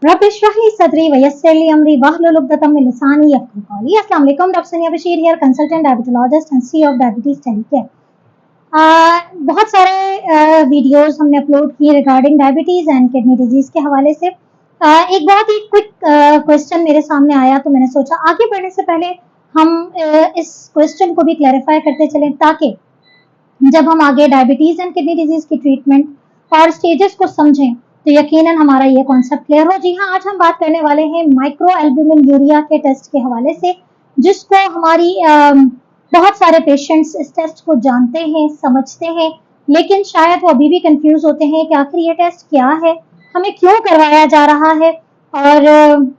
रब इश्रह ली सदरी वयस्सिर ली अमरी वहलुल उक़दतम मिन लिसानी यफ़क़हू क़ौली। अस्सलाम वालेकुम, डॉक्टर सनिया Bashir here, consultant diabetologist and CEO of diabetes study care. बहुत सारे वीडियोस हमने अपलोड किए regarding diabetes and kidney disease के हवाले से। एक बहुत ही क्विक क्वेश्चन मेरे सामने आया, तो मैंने सोचा आगे बढ़ने से पहले हम इस क्वेश्चन को भी क्लैरिफाई करते चलें, ताकि जब हम आगे डायबिटीज एंड किडनी डिजीज की ट्रीटमेंट और स्टेजेस को समझें तो यकीनन हमारा ये कॉन्सेप्ट क्लियर हो। जी हाँ, आज हम बात करने वाले हैं माइक्रो एल्ब्यूमिन यूरिया के टेस्ट के हवाले से, जिसको हमारी बहुत सारे पेशेंट्स इस टेस्ट को जानते हैं, समझते हैं, लेकिन शायद वो अभी भी कंफ्यूज होते हैं कि आखिर ये टेस्ट क्या है, हमें क्यों करवाया जा रहा है और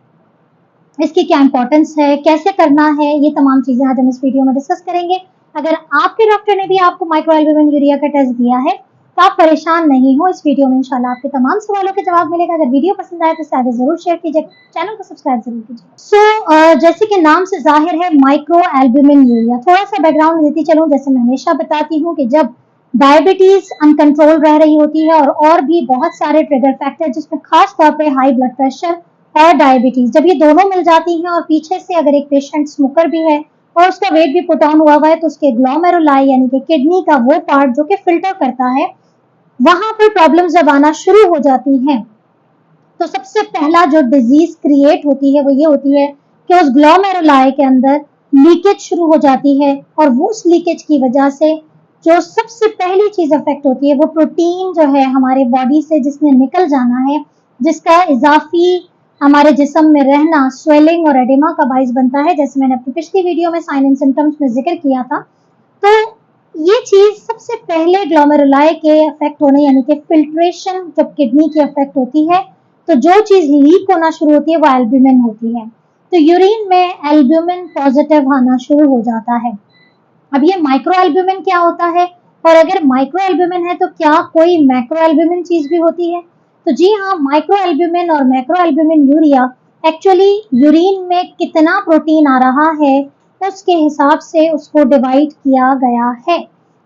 इसकी क्या इंपॉर्टेंस है, कैसे करना है। ये तमाम चीजें आज हम इस वीडियो में डिस्कस करेंगे। अगर आपके डॉक्टर ने भी आपको माइक्रो एल्ब्यूमिन यूरिया का टेस्ट दिया है तो आप परेशान नहीं हो, इस वीडियो में इंशाल्लाह आपके तमाम सवालों के जवाब मिलेगा। अगर वीडियो पसंद आए तो इसे आगे जरूर शेयर कीजिए, चैनल को सब्सक्राइब जरूर कीजिए। जैसे कि नाम से जाहिर है माइक्रो एल्ब्यूमिन यूरिया, थोड़ा सा बैकग्राउंड देती चलूं। जैसे मैं हमेशा बताती हूँ कि जब डायबिटीज अनकंट्रोल रह रही होती है और भी बहुत सारे ट्रिगर फैक्टर, जिसमें खास तौर पर हाई ब्लड प्रेशर और डायबिटीज, जब ये दोनों मिल जाती हैं और पीछे से अगर एक पेशेंट स्मोकर भी है और उसका वेट भी पुट ऑन हुआ है, तो उसके ग्लोमेरुलाई यानी कि किडनी का वो पार्ट जो कि फिल्टर करता है, वहां पर प्रॉब्लम जब आना शुरू हो जाती हैं, तो सबसे पहला जो डिजीज क्रिएट होती है वो ये होती है कि उस ग्लोमेरुलाई के अंदर लीकेज शुरू हो जाती है। और वो उस लीकेज की वजह से जो सबसे पहली चीज अफेक्ट होती है वो प्रोटीन जो है हमारे बॉडी से जिसने निकल जाना है, जिसका इजाफी हमारे जिस्म में रहना स्वेलिंग और एडिमा का बाइस बनता है, जैसे मैंने अपनी पिछली वीडियो में साइन एंड सिम्टम्स में जिक्र किया था। तो ये चीज सबसे पहले ग्लोमेरुलाई के अफेक्ट होने यानी कि फिल्ट्रेशन जब किडनी की अफेक्ट होती है, तो जो चीज लीक होना शुरू होती है वो एल्ब्यूमिन होती है। तो यूरिन में एल्ब्यूमिन पॉजिटिव आना शुरू हो जाता है। अब ये माइक्रो एल्ब्यूमिन क्या होता है, और अगर माइक्रो एल्ब्यूमिन है तो क्या कोई मैक्रो एल्ब्यूमिन चीज भी होती है? तो जी हाँ, माइक्रो एल्ब्यूमिन और macro albumin urea actually urine में कितना प्रोटीन आ रहा है उसके हिसाब से उसको डिवाइड किया गया है।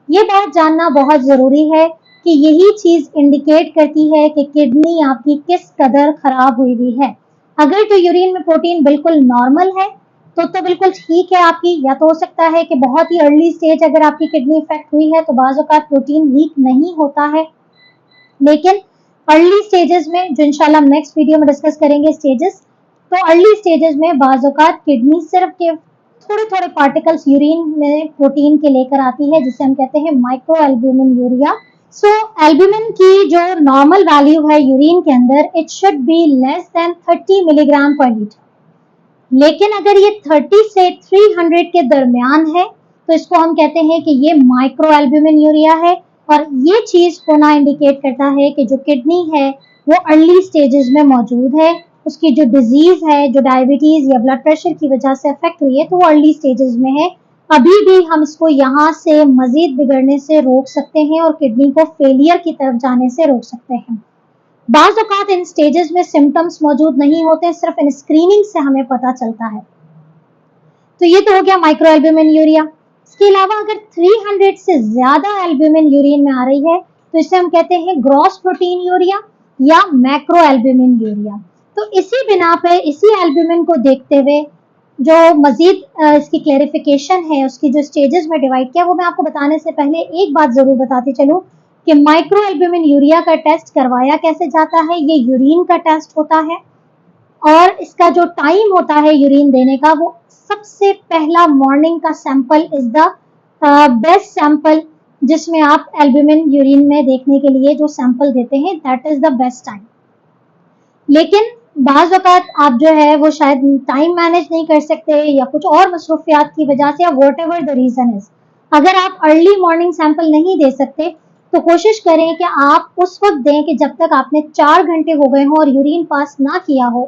ये बात जानना बहुत जरूरी है कि यही चीज इंडिकेट करती है कि किडनी आपकी किस कदर खराब हुई हुई है। अगर तो यूरिन में प्रोटीन बिल्कुल नॉर्मल है तो बिल्कुल ठीक है आपकी, या तो हो सकता है कि बहुत ही अर्ली स्टेज अगर आपकी किडनी इफेक्ट हुई है तो बाज़ औक़ात प्रोटीन लीक नहीं होता है, लेकिन अर्ली स्टेजेस में, जो इंशाल्लाह हम नेक्स्ट वीडियो में डिस्कस करेंगे स्टेजेस, तो अर्ली स्टेजेस में बाज़ औक़ात किडनी सिर्फ के थोड़े थोड़े पार्टिकल्स यूरिन में प्रोटीन के लेकर आती है, जिसे हम कहते हैं माइक्रो एल्ब्यूमिन यूरिया। सो एल्ब्यूमिन की जो नॉर्मल वैल्यू है यूरिन के अंदर, it should be less than 30 milligram पर लीटर, लेकिन अगर ये 30 से 300 के दरमियान है तो इसको हम कहते हैं कि ये माइक्रो एल्ब्यूमिन यूरिया है। और ये चीज होना इंडिकेट करता है कि जो किडनी है वो अर्ली स्टेजेस में मौजूद है, उसकी जो डिजीज है, जो डायबिटीज या ब्लड प्रेशर की वजह से अफेक्ट हुई है, तो वो अर्ली स्टेजेस में है। अभी भी हम इसको यहाँ से मजीद बिगड़ने से रोक सकते हैं और किडनी को फेलियर की तरफ जाने से रोक सकते हैं। बाज़ औक़ात इन स्टेजेस में सिम्टम्स मौजूद नहीं होते, सिर्फ इन स्क्रीनिंग से हमें पता चलता है। तो ये तो हो गया माइक्रो एल्ब्यूमिन यूरिया। इसके अलावा अगर 300 से ज्यादा एल्ब्यूमिन यूरिन में आ रही है तो इसे हम कहते हैं ग्रॉस प्रोटीन यूरिया या मैक्रो एल्ब्यूमिन यूरिया। तो इसी बिना पे, इसी एल्ब्यूमिन को देखते हुए जो मजीद इसकी क्लैरिफिकेशन है, उसकी जो स्टेजेस में डिवाइड किया, वो मैं आपको बताने से पहले एक बात जरूर बताती चलूं कि माइक्रो एल्ब्यूमिन यूरिया का टेस्ट करवाया कैसे जाता है। ये यूरिन का टेस्ट होता है और इसका जो टाइम होता है यूरिन देने का, वो सबसे पहला मॉर्निंग का sample is the best sample, जिसमें आप एल्ब्यूमिन यूरिन में देखने के लिए जो सैंपल देते हैं, that is the best time. लेकिन बाज़ औक़ात आप जो है वो शायद टाइम मैनेज नहीं कर सकते या कुछ और मसरूफियात की वजह से, या whatever the reason is, अगर आप अर्ली मॉर्निंग सैंपल नहीं दे सकते तो कोशिश करें कि आप उस वक्त दें कि जब तक आपने 4 घंटे हो गए हो और यूरिन पास ना किया हो,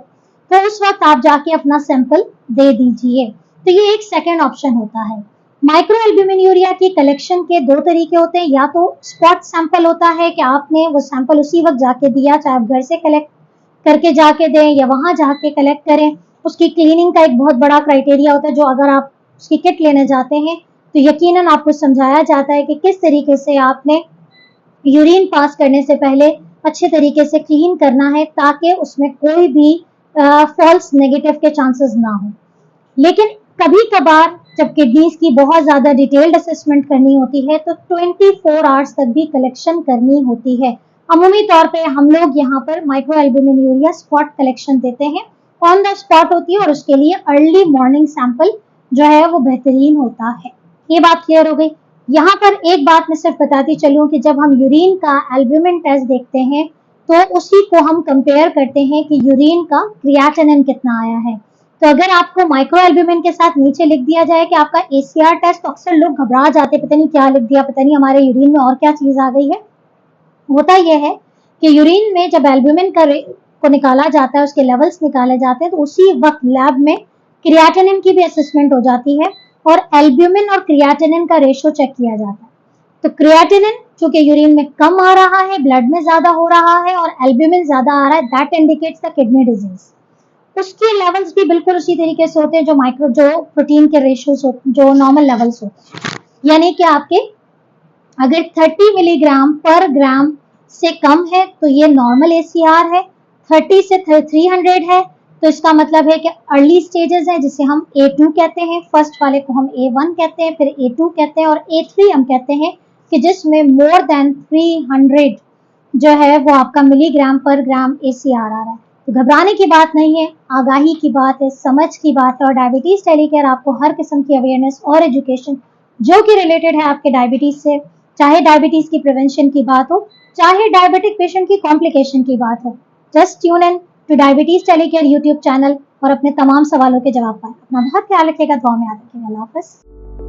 तो उस वक्त आप जाके अपना सैंपल दे दीजिए। तो ये एक सेकेंड ऑप्शन होता है। माइक्रो एल्ब्यूमिन यूरिया की कलेक्शन के 2 तरीके होते हैं, या तो स्पॉट सैंपल होता है कि आपने वो सैंपल उसी वक्त जाके दिया, चाहे आप घर से कलेक्ट करके जाके दें या वहां जाके कलेक्ट करें। उसकी क्लीनिंग का एक बहुत बड़ा क्राइटेरिया होता है, जो अगर आप उसकी किट लेने जाते हैं तो यकीनन आपको समझाया जाता है कि किस तरीके से आपने यूरिन पास करने से पहले अच्छे तरीके से क्लीन करना है ताकि उसमें कोई भी फॉल्स नेगेटिव के चांसेस ना हो। लेकिन कभी कभार जब किडनीज की बहुत ज्यादा डिटेल्ड असेसमेंट करनी होती है तो 24 आवर्स तक भी कलेक्शन करनी होती है। अमूमी तौर पे हम लोग यहाँ पर micro albumin urea spot collection देते हैं, ऑन द स्पॉट होती है और उसके लिए अर्ली मॉर्निंग सैंपल जो है वो बेहतरीन होता है। ये बात क्लियर हो गई। यहाँ पर एक बात मैं सिर्फ बताती चलूं कि जब हम यूरिन का एल्ब्यूमिन टेस्ट देखते हैं तो उसी को हम कंपेयर करते हैं कि यूरिन का क्रिएटिनिन कितना आया है। तो अगर आपको माइक्रो एल्ब्यूमिन के साथ नीचे लिख दिया जाए कि आपका एसीआर टेस्ट, तो अक्सर लोग घबरा जाते, पता नहीं क्या लिख दिया, पता नहीं हमारे यूरिन में और क्या चीज आ गई है। होता यह है कि यूरिन में जब एल्ब्यूमिन को निकाला जाता है, उसके लेवल्स निकाले जाते हैं, तो उसी वक्त लैब में क्रिएटिनिन की भी असेसमेंट हो जाती है और एल्ब्यूमिन और क्रिएटिनिन का रेशो चेक किया जाता है। तो क्रिएटिनिन चूंकि यूरिन में कम आ रहा है, ब्लड में ज्यादा हो रहा है और एल्ब्यूमिन ज्यादा आ रहा है, that indicates the kidney disease. उसके लेवल्स भी बिल्कुल उसी तरीके से होते हैं जो प्रोटीन के रेशियोज जो नॉर्मल लेवल्स होते हैं। यानी कि आपके अगर 30 मिलीग्राम पर ग्राम से कम है तो ये नॉर्मल एसीआर है, 30 से 300 है तो इसका मतलब है कि अर्ली स्टेजेस है जिसे हम A2 कहते हैं, फर्स्ट वाले को हम A1 कहते हैं, फिर A2 कहते हैं और A3 हम कहते हैं कि जिसमें मोर देन 300 जो है वो आपका मिलीग्राम पर ग्राम एसीआर आ रहा है। तो घबराने की बात नहीं है, आगाही की बात है, समझ की बात है और डायबिटीज टेलीकेयर आपको हर किस्म की अवेयरनेस और एजुकेशन जो कि रिलेटेड है आपके डायबिटीज से, चाहे डायबिटीज की प्रिवेंशन की बात हो, चाहे डायबिटिक पेशेंट की कॉम्प्लिकेशन की बात हो, just tune in two diabetes टेलीकेयर YouTube channel और अपने तमाम सवालों के जवाब पाएं। अपना बहुत ख्याल रखिएगा, दुआ में याद रखिएगा। अल्लाह हाफिज़।